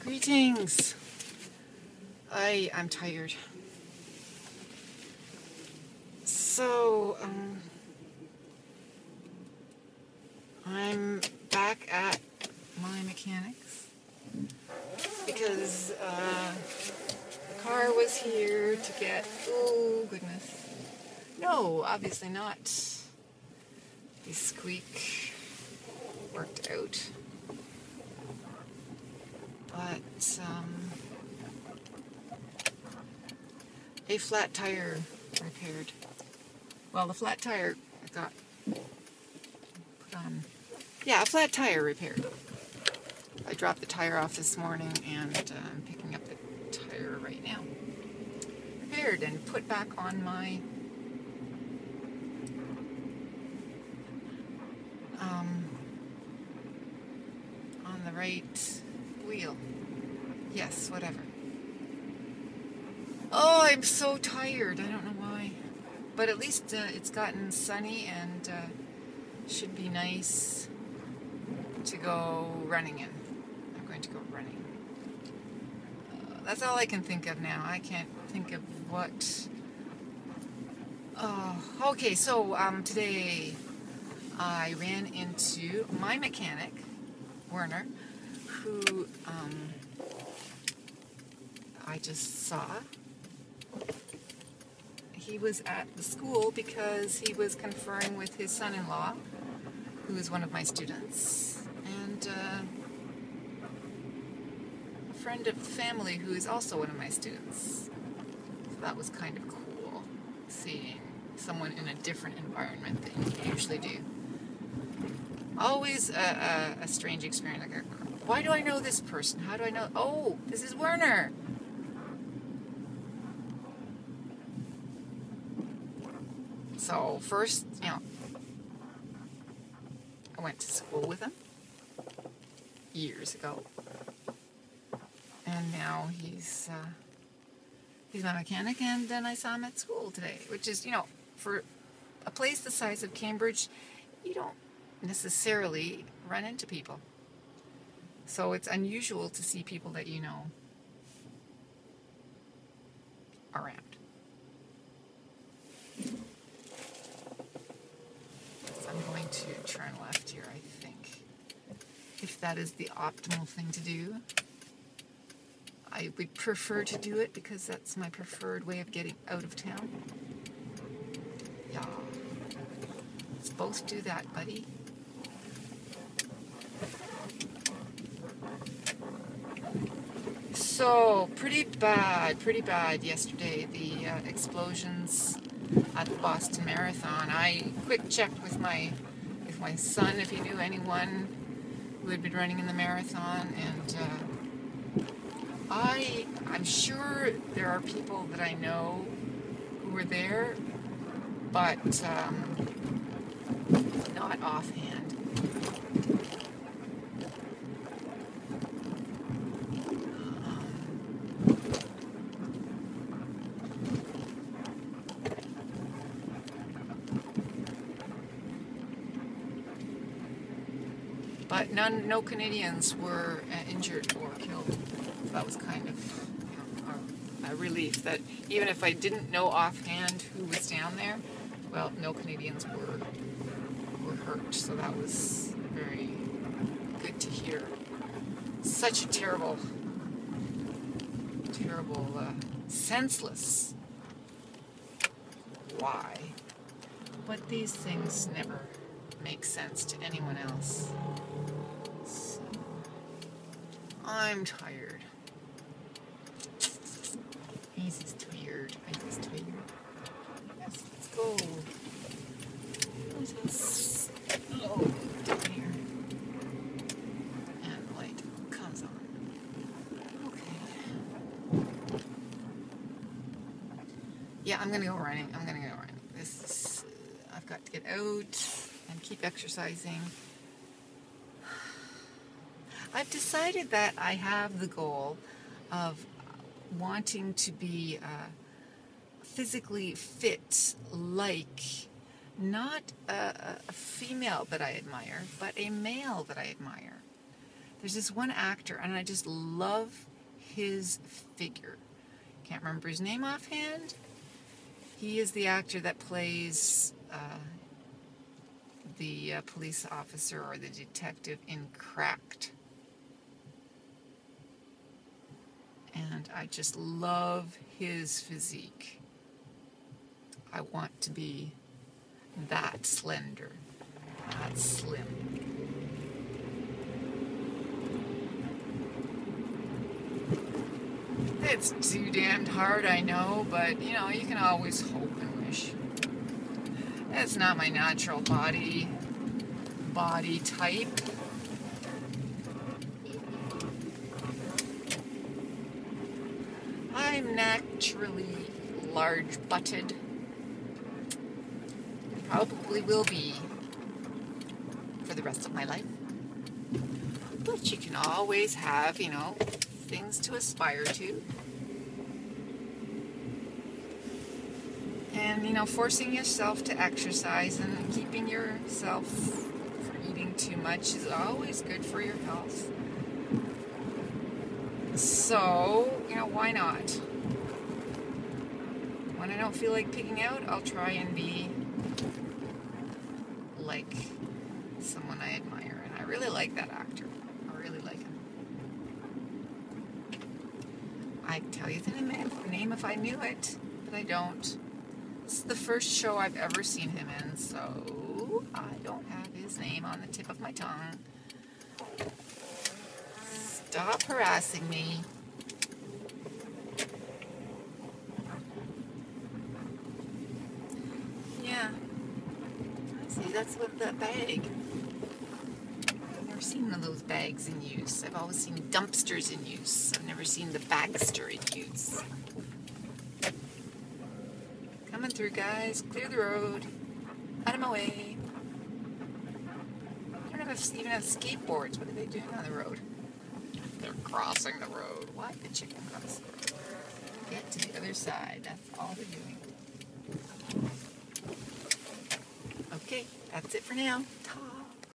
Greetings. I'm tired. So, I'm back at my mechanics because the car was here to get, oh goodness. No, obviously not. The squeak worked out. But, a flat tire repaired. Well, the flat tire got put on. Yeah, a flat tire repaired. I dropped the tire off this morning and I'm picking up the tire right now. Repaired and put back on my on the right wheel. Yes, whatever. Oh, I'm so tired. I don't know why. But at least it's gotten sunny and should be nice to go running in. I'm going to go running. That's all I can think of now. I can't think of what... okay, so today I ran into my mechanic, Werner, who I just saw. He was at the school because he was conferring with his son-in-law, who is one of my students, and a friend of the family who is also one of my students. So that was kind of cool, seeing someone in a different environment than you usually do. Always a strange experience. Like, why do I know this person? How do I know? Oh, this is Werner. So first, I went to school with him years ago, and now he's my mechanic. And then I saw him at school today, which is, for a place the size of Cambridge, you don't necessarily run into people. So it's unusual to see people that you know around. I'm going to turn left here, I think. If that is the optimal thing to do. I would prefer to do it because that's my preferred way of getting out of town. Yeah. Let's both do that, buddy. So, pretty bad yesterday, the explosions at the Boston Marathon. I quick checked with my son if he knew anyone who had been running in the marathon, and I'm sure there are people that I know who were there, but not offhand. But no Canadians were injured or killed. So that was kind of a relief that even if I didn't know offhand who was down there, well, no Canadians were hurt. So that was very good to hear. Such a terrible, senseless. Why? But these things never make sense to anyone else. So, I'm tired. He's tired. I'm just tired. Yes, let's go. What's this? Oh, down here. And the light comes on. Okay. Yeah, I'm gonna go running. I've got to get out and keep exercising. I've decided that I have the goal of wanting to be physically fit, like not a female that I admire, but a male that I admire. There's this one actor, and I just love his figure. Can't remember his name offhand. He is the actor that plays the police officer or the detective in Cracked. And I just love his physique. I want to be that slender, that slim. It's too damned hard, I know, but you know, you can always hope and wish. It's not my natural body type. I'm naturally large-butted. Probably will be for the rest of my life. But you can always have, you know, things to aspire to. And, you know, forcing yourself to exercise and keeping yourself from eating too much is always good for your health. So, you know, why not? When I don't feel like picking out, I'll try and be like someone I admire. And I really like that actor. I really like him. I'd tell you the name if I knew it, but I don't. This is the first show I've ever seen him in, so I don't have his name on the tip of my tongue. Stop harassing me. Yeah. See, that's what the bag. I've never seen one of those bags in use. I've always seen dumpsters in use. I've never seen the bagster in use. Coming through, guys. Clear the road. Out of my way. I don't even have skateboards. What are they doing on the road? They're crossing the road. Why the chicken cross the road? Get to the other side. That's all they're doing. Okay, that's it for now. Ta.